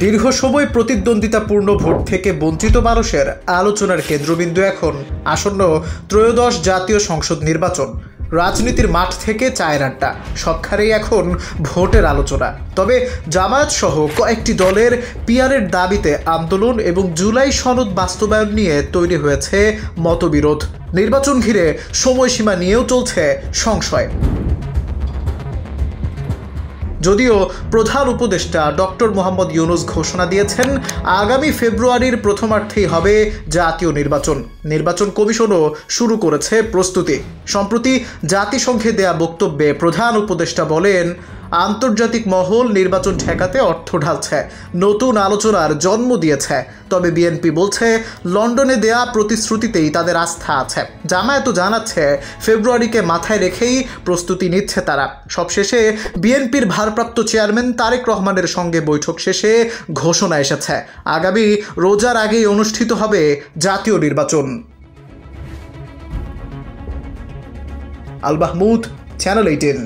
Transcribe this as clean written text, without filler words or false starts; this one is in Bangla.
দীর্ঘ সময় প্রতিদ্বন্দ্বিতাপূর্ণ ভোট থেকে বঞ্চিত মানুষের আলোচনার কেন্দ্রবিন্দু এখন আসন্ন ত্রয়োদশ জাতীয় সংসদ নির্বাচন। রাজনীতির মাঠ থেকে চায়ের আড্ডা, সবখানেই এখন ভোটের আলোচনা। তবে জামায়াত সহ কয়েকটি দলের পিয়ারের দাবিতে আন্দোলন এবং জুলাই সনদ বাস্তবায়ন নিয়ে তৈরি হয়েছে মতবিরোধ। নির্বাচন ঘিরে সময়সীমা নিয়েও চলছে সংশয়। যদিও প্রধান উপদেষ্টা ডক্টর মোহাম্মদ ইউনূস ঘোষণা দিয়েছেন আগামী ফেব্রুয়ারির প্রথমার্ধেই হবে জাতীয় নির্বাচন কমিশনও শুরু করেছে প্রস্তুতি। সম্প্রতি জাতিসংঘে দেয়া বক্তব্যে প্রধান উপদেষ্টা বলেন, আন্তর্জাতিক মহল নির্বাচন ঠেকাতে অর্থ ঢালছে, নতুন আলোচনার জন্ম দিয়েছে। তবে বিএনপি বলছে লন্ডনে দেয়া প্রতিশ্রুতিতেই তাদের আস্থা আছে। জামায়াতও জানাচ্ছে ফেব্রুয়ারিকে মাথায় রেখেই প্রস্তুতি নিচ্ছে তারা। সবশেষে বিএনপির ভারপ্রাপ্ত চেয়ারম্যান তারেক রহমানের সঙ্গে বৈঠক শেষে ঘোষণা এসেছে, আগামী রোজার আগেই অনুষ্ঠিত হবে জাতীয় নির্বাচন। আল মাহমুদ, চ্যানেল 18।